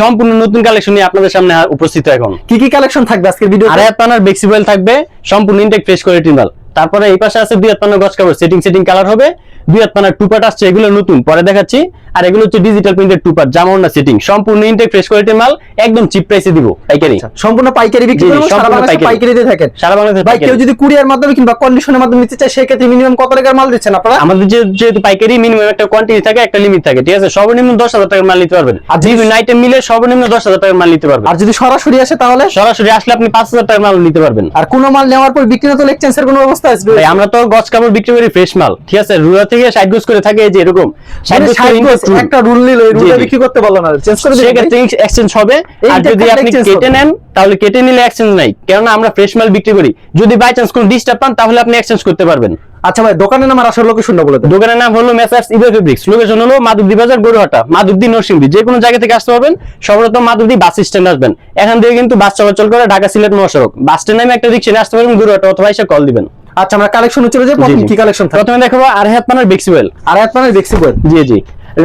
সম্পূর্ণ নতুন কালেকশন নিয়ে আপনাদের সামনে উপস্থিত এখন। কি কি কালেকশন থাকবে আজকের ভিডিওতে? আড়াই হাত পানার বেক্সিবল থাকবে, সম্পূর্ণ ইনটেক ফ্রেশ কোয়ালিটির মাল। তারপরে এই পাশে আছে 2 হাত পানার গজ কাপড়, সেটিং কালার হবে। 2 হাত পানার টুপাট আসছে, এগুলো নতুন, পরে দেখাচ্ছি। আর এগুলো হচ্ছে ডিজিটাল প্রিন্টেড টুপাট, জামা ওড়না সেটিং, সম্পূর্ণ ইনটেক ফ্রেশ কোয়ালিটির মাল, একদম চিপ প্রাইসে দিব পাইকারি। সম্পূর্ণ পাইকারি বিক্রি করব, সারা বাংলাদেশে পাইকারি দিয়ে থাকেন। সারা বাংলাদেশে ভাই কেউ যদি কুরিয়ার মাধ্যমে কিংবা কন্ডিশনের মাধ্যমে নিতে চায় সেক্ষেত্রে মিনিমাম কত টাকার মাল দিচ্ছেন আপনারা? আমাদের যেহেতু পাইকারি মিনিমাম একটা কোয়ান্টিটি থাকে, একটা লিমিট থাকে, ঠিক আছে? সর্বনিম্ন 10,000 টাকার মাল নিতে পারবেন। আর বিভিন্ন আইটেম মিলে সর্বনিম্ন 10,000 টাকার মাল নিতে পারবেন। আর যদি সরাসরি আসে তাহলে সরাসরি আসলে আপনি 5,000 টাকার মাল নিতে পারবেন। আর কোন মাল নেওয়ার পর বিক্রি না তো এক্সচেঞ্জের কোনো ব্যবস্থা আছে? ভাই আমরা তো গজ কাপড় বিক্রি করি ফ্রেশ মাল, ঠিক আছে? রুলা থেকে 60 গজ করে থাকে, এই যে এরকম 60 গজ একটা রুল নিল, এই রুলটা বিক্রি করতে বলো না, চেঞ্জ করে দিবেন, সেক্ষেত্রে এক্সচেঞ্জ হবে। আর যদি আপনি কেটে নেন তাহলে কেটে নিলে এক্সচেঞ্জ নাই, কারণ আমরা ফ্রেশ মাল বিক্রি করি। যদি বাই চান্স কোনো ডিস্টার্ব পান তাহলে আপনি এক্সচেঞ্জ করতে পারবেন। আচ্ছা ভাই, দোকানের নাম আর আসল লোকেশনটা বলে দেন। দোকানের নাম হলো মেসার্স ইবে ফেব্রিক্স, লোকেশন হলো মাধবদী বাজার, গরুহাটা, মাধবদী, নরসিংদী, যে কোনো জায়গা থেকে আসতে পারবেন। সর্বপ্রথম মাধবদী বাস স্ট্যান্ড আসবেন, এখান থেকে কিন্তু বাস চলাচল করে ঢাকা সিলেট মহাসড়ক। বাস স্ট্যান্ড নামে একটা রিকশা নিয়ে আসতে পারবেন গরুহাটা, অথবা এসে কল দিবেন। আচ্ছা আমরা কালেকশন চলে যাই, প্রথমে কি কালেকশন থাকে? প্রথমে দেখাবো আড়াই হাত পানার বেক্সিবল। আড়াই হাত পানার বেক্সিবল, জি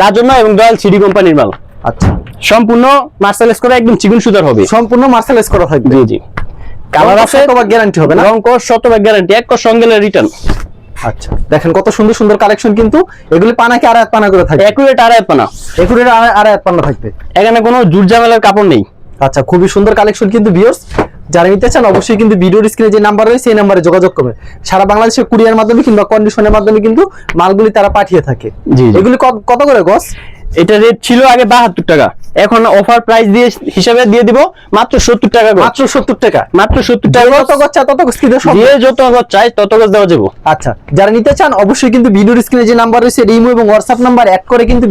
রাজন্য এবং দয়াল সিডি কোম্পানির মাল। আচ্ছা সম্পূর্ণ মার্সেলাইজ করা, একদম চিকন সুতার হবে, সম্পূর্ণ মার্সেলাইজ করা থাকবে। জি কালার আছে, শতভাগ গ্যারান্টি হবে না? রং কোর্স শতভাগ গ্যারান্টি, এক কোর্স সঙ্গে রিটার্ন। আচ্ছা দেখেন কত সুন্দর সুন্দর কালেকশন, কিন্তু এগুলি পানা কি আড়াই হাত পানা করে থাকবে? একুরেট আড়াই হাত পানা, একুরেট আড়াই হাত পানা থাকবে, এখানে কোনো জুট ঝামেলার কাপড় নেই। আচ্ছা খুবই সুন্দর কালেকশন কিন্তু ভিউয়ার্স, যারা নিতে চান অবশ্যই কিন্তু ভিডিওর স্ক্রিনে যে নাম্বার রয়েছে সেই নাম্বারে যোগাযোগ করবেন। সারা বাংলাদেশে কুরিয়ার মাধ্যমে কিংবা কন্ডিশনের মাধ্যমে কিন্তু মালগুলি তারা পাঠিয়ে থাকে। এগুলি কত করে গস? এটা রেট ছিল আগে 72 টাকা, এখন অফার প্রাইস দিয়ে হিসাবে দিয়ে দিব মাত্র 70 টাকা। মাত্র 70 টাকা, মাত্র 70 টাকা। যত গছ চাই তত গছ কিনে সব দিয়ে যত গছ চাই তত গছ দেওয়া যাবে। আচ্ছা যারা নিতে চান অবশ্যই কিন্তু ভিডিওর স্ক্রিনে যে নাম্বার রয়েছে ইমো এবং হোয়াটসঅ্যাপ নাম্বার অ্যাড করে কিন্তু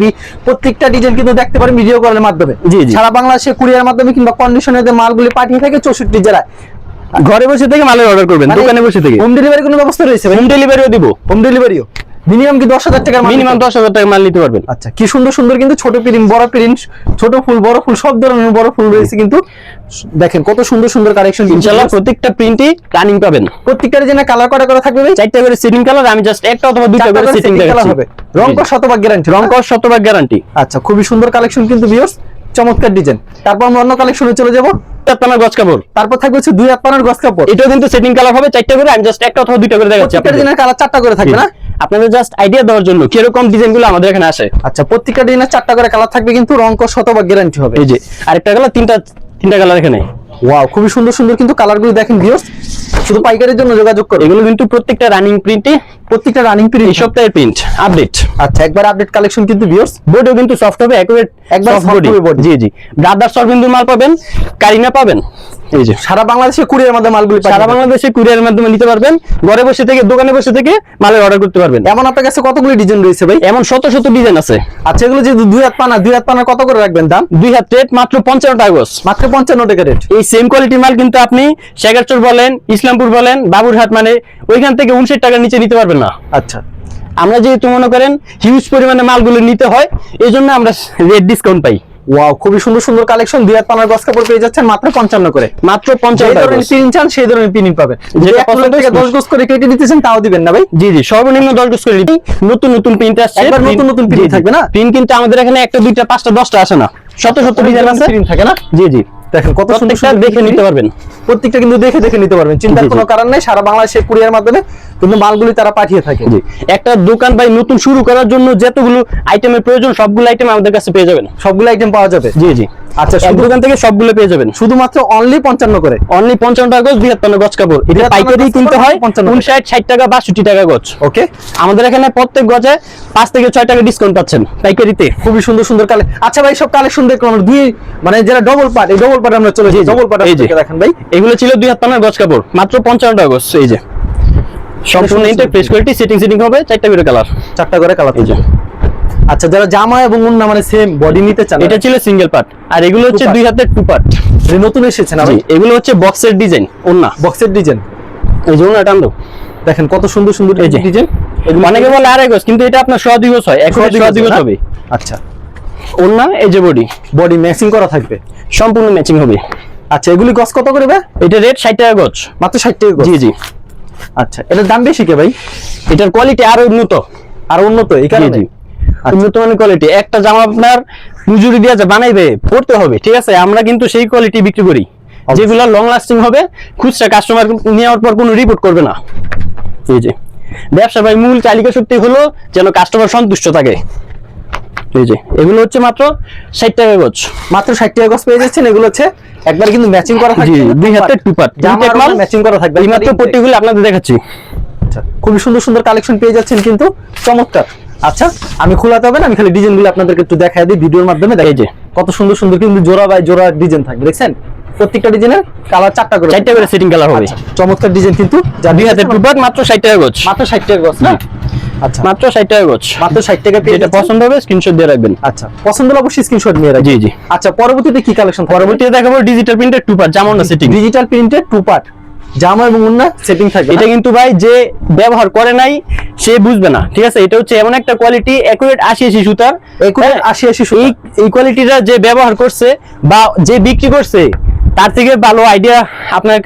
প্রত্যেকটা ডিজাইন কিন্তু দেখতে পারেন ভিডিও কলের মাধ্যমে। সারা বাংলাদেশে কুরিয়ার মাধ্যমে কিংবা কন্ডিশনের মালগুলি পাঠিয়ে থাকে 64 জেলায়। ঘরে বসে থেকে মালের অর্ডার করবেন, দোকানে বসে থেকে। হোম ডেলিভারি কোনো ব্যবস্থা রয়েছে? হোম ডেলিভারিও দিব। হোম ডেলিভারিও মিনিমাম কি 10,000 টাকার মাল? মিনিমাম 10,000 টাকার মাল নিতে পারবেন। আচ্ছা কি সুন্দর সুন্দর কিন্তু ছোট প্রিন্ট, বড় প্রিন্ট, ছোট ফুল, বড় ফুল, সব ধরনের বড় ফুল রয়েছে কিন্তু। দেখেন কত সুন্দর সুন্দর কালেকশন, ইনশাআল্লাহ প্রত্যেকটা প্রিন্টই রানিং পাবেন। প্রত্যেকটা ডিজাইনে কালার করা থাকবে ভাই, 4টা করে সেটিং কালার, আমি জাস্ট একটা অথবা দুইটা করে সেটিং কালার হবে। রং কস শতভাগ গ্যারান্টি, রং কস শতভাগ গ্যারান্টি। আচ্ছা খুবই সুন্দর কালেকশন কিন্তু ভিউয়ার্স, চমৎকার ডিজাইন। তারপর আমরা অন্য কালেকশনে চলে যাব, 2 হাত পানার গজ কাপড়। তারপর থাকবে হচ্ছে 2 হাত পানার গজ কাপড়। এটাও কিন্তু সেটিং কালার হবে 4টা করে, আমি জাস্ট একটা অথবা দুইটা করে দেখাচ্ছি। প্রত্যেকটা ডিজাইনের কালার 4টা করে থাকবে না? আপনাদের জাস্ট আইডিয়া দেওয়ার জন্য কি এরকম ডিজাইনগুলো আমাদের এখানে আসে। আচ্ছা প্রত্যেকটা ডিজাইনের 4টা করে কালার থাকবে, কিন্তু রং কস শতভাগ গ্যারান্টি হবে। এই যে আরেকটা কালার, তিনটা কালার এখানে। ওয়াও খুবই সুন্দর সুন্দর কিন্তু কালারগুলো দেখেন ভিউয়ার্স, শুধু পাইকারির জন্য যোগাযোগ করুন। এগুলো কিন্তু প্রত্যেকটা রানিং প্রিন্টে, প্রত্যেকটা রানিং প্রিন্ট, এই সপ্তাহের প্রিন্ট আপডেট। আচ্ছা একবার আপডেট কালেকশন কিন্তু ভিউয়ার্স। বডিও কিন্তু সফট হবে, একবার সফট বডি। জি ব্রাদার সরবিন্দুর মাল পাবেন, কারিনা পাবেন। এই যে সারা বাংলাদেশে কুরিয়ার মাধ্যমে মালগুলি সারা বাংলাদেশে কুরিয়ারের মাধ্যমে নিতে পারবেন, ঘরে বসে থেকে, দোকানে বসে থেকে মালের অর্ডার করতে পারবেন। এমন আপনার কাছে কতগুলি ডিজাইন রয়েছে ভাই? এমন শত শত ডিজাইন আছে। আচ্ছা এগুলো যে 2 হাত পানা কত করে রাখবেন দাম? 2 হাত রেট মাত্র 55 টাকা গজ, মাত্র 55 টাকা রেট। এই সেম কোয়ালিটির মাল কিন্তু আপনি শেখারচর বলেন, ইসলামপুর বলেন, বাবুরহাট, মানে ওইখান থেকে 59 টাকার নিচে নিতে পারবেন না। আচ্ছা আমরা যেহেতু মনে করেন হিউজ পরিমাণে মালগুলো নিতে হয়, এই জন্য আমরা রেট ডিসকাউন্ট পাই। ওয়াও খুবই সুন্দর সুন্দর কালেকশন, 2 হাত পানার গজ কাপড় পেয়ে যাচ্ছেন মাত্র 55 করে। মাত্র 55 টাকা। প্রিন্ট চান সেই ধরনের প্রিন্ট পাবেন। যেটা পছন্দ থেকে 10 গজ করে কেটে নিতেছেন তাও দিবেন না ভাই? জি সর্বনিম্ন 10 গজ করে দিই। নতুন প্রিন্ট আসছে, একবার নতুন প্রিন্ট থাকবে না? প্রিন্ট কিন্তু আমাদের এখানে 1টা 2টা 5টা 10টা আসে না, শত শত ডিজাইন আছে, প্রিন্ট থাকে না? জি দেখেন কত সুন্দর সুন্দর দেখে নিতে পারবেন। প্রত্যেকটা কিন্তু দেখে নিতে পারবেন, চিন্তার কোনো কারণ নেই। সারা বাংলাদেশে কুরিয়ার মাধ্যমে কিন্তু মালগুলি তারা পাঠিয়ে থাকে। একটা দোকান ভাই নতুন শুরু করার জন্য যতগুলো আইটেমের প্রয়োজন সবগুলো আইটেম আমাদের কাছে পেয়ে যাবেন। সবগুলো আইটেম পাওয়া যাবে? জি আচ্ছা এক দোকান থেকে সবগুলো পেয়ে যাবেন, শুধুমাত্র অনলি 55 করে। অনলি 55 টাকা গজ, 2 হাত পানার গজ কাপড়। এটা পাইকারি কিনতে হয় 59 60 টাকা 62 টাকা গজ। ওকে আমাদের এখানে প্রত্যেক গজে 5 থেকে 6 টাকা ডিসকাউন্ট পাচ্ছেন পাইকারিতে। খুবই সুন্দর সুন্দর আচ্ছা ভাই সব কালেকশন দেখলাম, মানে যারা ডবল পার্ট, এই ডবল পার্ট আমরা চলে যাই। ডবল পার্ট দেখেন ভাই, এগুলো ছিল 2 হাত পানার গজ কাপড়, মাত্র 55 টাকা গজ। এই যে সম্পূর্ণ ইনটেক ফ্রেশ কোয়ালিটি, সেটিং হবে 4টা করে কালার, 4টা করে কালার। এই যে আচ্ছা যারা জামা এবং ওন্না মানে সেম বডি নিতে চান, এটা ছিল সিঙ্গেল পার্ট, আর এগুলো হচ্ছে 2 হাতের টু পার্ট। এই নতুন এসেছে না ভাই? এগুলো হচ্ছে বক্সের ডিজাইন, ওন্না বক্সের ডিজাইন। এই যে ওন্না টান্দো দেখেন কত সুন্দর সুন্দর এই ডিজাইন। অনেকে বলে আড়াই গজ, কিন্তু এটা আপনার 1.5 গজ হয়, 1.5 গজ হবে। আচ্ছা ওন্না এই যে বডি ম্যাচিং করা থাকবে, সম্পূর্ণ ম্যাচিং হবে। আচ্ছা এগুলি গজ কত করে ভাই? এটা রেট 60 টাকা গজ, মাত্র 60 টাকা গজ। জি আচ্ছা এটার দাম বেশি কে ভাই? এটার কোয়ালিটি আরো উন্নত, এই কারণে উন্নত মানের কোয়ালিটি। একটা জামা আপনার মজুরি দিয়ে যে বানাইবে পড়তে হবে, ঠিক আছে, আমরা কিন্তু সেই কোয়ালিটি বিক্রি করি যেগুলো লং লাস্টিং হবে, খুচরা কাস্টমার নেওয়ার পর কোনো রিপোর্ট করবে না। এই যে ব্যবসা ভাই মূল চালিকা শক্তি হলো যেন কাস্টমার সন্তুষ্ট থাকে। এই যে এগুলো হচ্ছে মাত্র 60 টাকা গজ, মাত্র 60 টাকা গজ পেয়ে যাচ্ছেন। এগুলো হচ্ছে একবার কিন্তু ম্যাচিং করা থাকবে, দুই হাতে টু পার্ট জামা ম্যাচিং করা থাকবে। এই মাত্র পট্টিগুলো আপনাদের দেখাচ্ছি। আচ্ছা, খুবই সুন্দর সুন্দর কালেকশন পেয়ে যাচ্ছেন কিন্তু, চমৎকার। আচ্ছা, আমি খোলাতে হবে না, আমি খালি ডিজাইনগুলো আপনাদেরকে একটু দেখাই দিই ভিডিওর মাধ্যমে। এই যে কত সুন্দর সুন্দর কিন্তু জোড়া বাই জোড়া ডিজাইন থাকবে, দেখছেন? প্রত্যেকটা ডিজাইনের কালার 4টা করে সেটিং কালার হবে। চমৎকার ডিজাইন কিন্তু, যা দুই হাতে টু পার্ট, মাত্র 60 টাকা গজ, মাত্র 60 টাকা গজ না? আচ্ছা, মাত্র 60 টাকা গজ, মাত্র 60 টাকা পেয়ে যেটা পছন্দ হবে স্ক্রিনশট দিয়ে রাখবেন। আচ্ছা, পছন্দ হলে অবশ্যই স্ক্রিনশট নিয়ে রাখবেন। জি জি। আচ্ছা, পরবর্তীতে কি কালেকশন? পরবর্তীতে দেখাবো ডিজিটাল প্রিন্টের টু পার্ট জামা না সেটিং। ডিজিটাল প্রিন্টের টু পার্ট জামা এবং ওড়না সেটিং থাকবে। এটা কিন্তু ভাই যে ব্যবহার করে নাই সে বুঝবে না, ঠিক আছে? এটা হচ্ছে এমন একটা কোয়ালিটি, একুরেট 80 সুতার, একুরেট 80 সুতা। এই কোয়ালিটিটা যে ব্যবহার করছে বা যে বিক্রি করছে তার থেকে ভালো আইডিয়া আপনার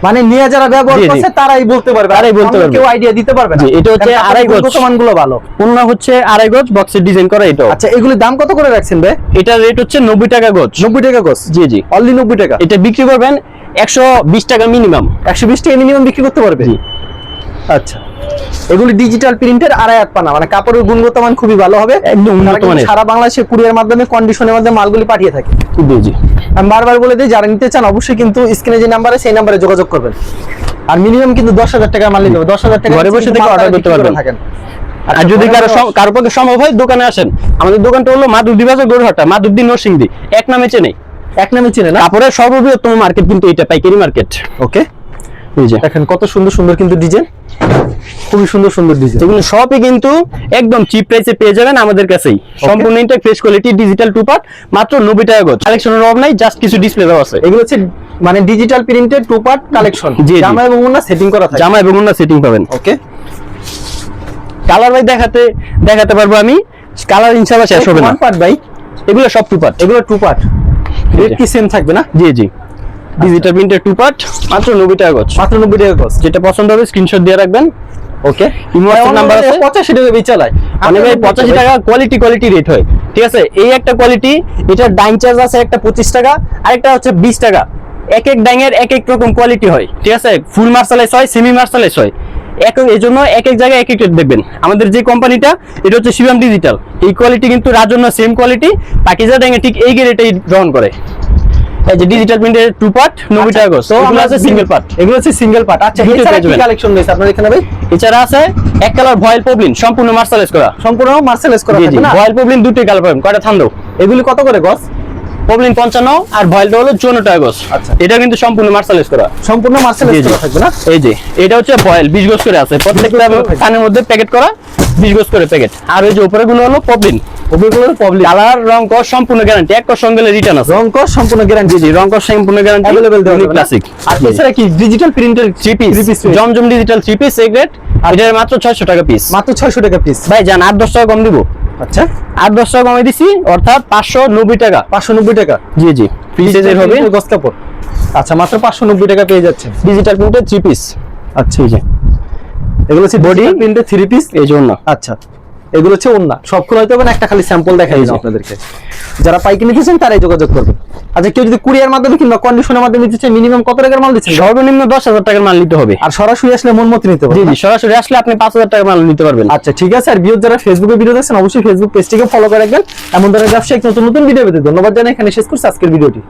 মানে নিয়ে যারা ব্যবহার করছে তারাই বলতে পারবে, কেউ আইডিয়া দিতে পারবে না। এটা হচ্ছে আড়াই গজ, মানগুলো ভালো। ওড়না হচ্ছে আড়াই গজ, বক্সের ডিজাইন করা। এটা আচ্ছা, এগুলোর দাম কত করে রাখছেন ভাই? এটা রেট হচ্ছে 90 টাকা গজ। 90 টাকা গজ? জি জি, অনলি 90 টাকা। এটা বিক্রি করবেন 120 টাকা মিনিমাম, 120 টাকা মিনিমাম বিক্রি করতে পারবে। আচ্ছা, এগুলি ডিজিটাল প্রিন্টের আড়াই হাত পানা, মানে কাপড়ের গুণগত মান খুবই ভালো হবে, একদম উন্নত মানের। সারা বাংলাদেশে কুরিয়ার মাধ্যমে কন্ডিশনের মাধ্যমে মালগুলি পাঠিয়ে থাকে। জি জি, আমি বারবার বলে দিই, যারা নিতে চান অবশ্যই কিন্তু স্ক্রিনে যে নাম্বারে সেই নাম্বারে যোগাযোগ করবেন। আর মিনিমাম কিন্তু 10,000 টাকা মাল নিতে হবে। 10,000 টাকা ঘরে বসে থেকে অর্ডার করতে পারবেন। আর যদি কারো পক্ষে সম্ভব হয় দোকানে আসেন। আমাদের দোকানটা হলো মাধবদী বাজার, গরুহাটা, মাধবদী নরসিংদী, এক নামে চেনে না? কাপড়ের সর্ববৃহত্তম মার্কেট কিন্তু এটা, পাইকারি মার্কেট। ওকে, এই যে দেখেন কত সুন্দর সুন্দর কিন্তু ডিজাইন, খুবই সুন্দর সুন্দর ডিজাইন। এগুলো সবই কিন্তু একদম চিপ প্রাইসে পেয়ে যাবেন আমাদের কাছেই। সম্পূর্ণ intact fresh quality digital two part, মাত্র 90 টাকা গজ। কালেকশনের অভাব নাই, জাস্ট কিছু ডিসপ্লে দেওয়া আছে। এগুলো হচ্ছে মানে digital printed two part collection, জামা এবং ওড়না সেটিং করা থাকে। জামা এবং ওড়না সেটিং পাবেন। ওকে, কালার ভাই দেখাতে পারবো আমি, কালার ইনশাআল্লাহ শেষ হবে না। ওয়ান পার্ট ভাই, এগুলো সব টু পার্ট, এগুলো টু পার্ট। রেট কি সেম থাকবে না? জি জি, ডিজিটাল প্রিন্টের টু পার্ট, মাত্র 90 টাকা গজ, মাত্র 90 টাকা গজ। যেটা পছন্দ হবে স্ক্রিনশট দিয়ে রাখবেন। ওকে, ইমোশন নাম্বার আছে 85 টাকা বেচা চালায়, মানে ভাই 85 টাকা কোয়ালিটি রেট হয়, ঠিক আছে? এই একটা কোয়ালিটি, এটা ডাইং চার্জ আছে একটা 25 টাকা, আরেকটা হচ্ছে 20 টাকা। এক ডাইং এর এক রকম কোয়ালিটি হয়, ঠিক আছে? ফুল মার্শালাইজ হয়, সেমি মার্শালাইজ হয়, এই জন্য এক জায়গায় এক রেট দেখবেন। আমাদের যে কোম্পানিটা, এটা হচ্ছে শিবম ডিজিটাল, এই কোয়ালিটি কিন্তু রাজন্য সেম কোয়ালিটি, পাকিজা ডাইং এ ঠিক এই রেটেই গ্রহণ করে। এই যে ডিজিটাল প্রিন্টের টু পার্ট 90 টাকা গজ, এগুলো আছে সিঙ্গেল পার্ট। এগুলো হচ্ছে সিঙ্গেল পার্ট। আচ্ছা, এছাড়া কি কালেকশন রয়েছে আপনাদের এখানে ভাই? এছাড়া আছে এক কালার ভয়েল পবলিন, সম্পূর্ণ মার্শালাইজ করা, সম্পূর্ণ মার্শালাইজ করা থাকে না? ভয়েল পবলিন দুটোই কালার পাবেন। কয়টা থান দাও? এগুলি কত করে গজ? পবলিন 55 আর ভয়েলটা হলো 54 টাকা গজ। আচ্ছা, এটা কিন্তু সম্পূর্ণ মার্শালাইজ করা, সম্পূর্ণ মার্শালাইজ করা থাকবে না? এই যে এটা হচ্ছে ভয়েল 20 গজ করে আছে, প্রত্যেকটা কানের মধ্যে প্যাকেট করা 20 গজ করে প্যাকেট। আর ওই যে উপরে গুলো হলো পবলিন, ওগুলো পবলিন। কালার রং কস সম্পূর্ণ গ্যারান্টি, এক কস সঙ্গে রিটার্ন আছে। রং কস সম্পূর্ণ গ্যারান্টি? জি, রং কস সম্পূর্ণ গ্যারান্টি, अवेलेबल দেওয়া যাবে ক্লাসিক। আর এছাড়া কি ডিজিটাল প্রিন্টের থ্রি পিস জমজম ডিজিটাল থ্রি পিস সিগারেট, এটা মাত্র 600 টাকা পিস। মাত্র 600 টাকা পিস ভাই জান 8-10 টাকা কম দিব। আচ্ছা, 8-10 টাকা কমাই দিছি, অর্থাৎ 590 টাকা। 590 টাকা? জি জি, পিসের হবে গজ কাপড়। আচ্ছা, মাত্র 590 টাকা পেয়ে যাচ্ছে ডিজিটাল প্রিন্টের থ্রি পিস। আচ্ছা, এই যে এগুলো হচ্ছে বডি প্রিন্টের থ্রি পিস, এই জন্য। আচ্ছা, এগুলো হচ্ছে ওড়না। সবগুলো হয়তো না, একটা খালি স্যাম্পল দেখাই দিই আপনাদেরকে। যারা পাইকারি নিতে চান তারাই যোগাযোগ করবেন। আচ্ছা, কেউ যদি কুরিয়ার মাধ্যমে কিংবা কন্ডিশনের মাধ্যমে নিতে চায়, মিনিমাম কত টাকার মাল দিচ্ছেন? সর্বনিম্ন 10,000 টাকার মাল নিতে হবে। আর সরাসরি আসলে মন মতো নিতে পারবেন? জি জি, সরাসরি আসলে আপনি 5,000 টাকার মাল নিতে পারবেন। আচ্ছা, ঠিক আছে। আর যারা ফেসবুকে ভিডিও দেখছেন অবশ্যই ফেসবুক পেজটিকে ফলো করে রাখবেন। এমন ধরনের ব্যবসায়িক নতুন নতুন ভিডিও পেতে ধন্যবাদ জানাই। এখানে শেষ করছি আজকের ভিডিওটি।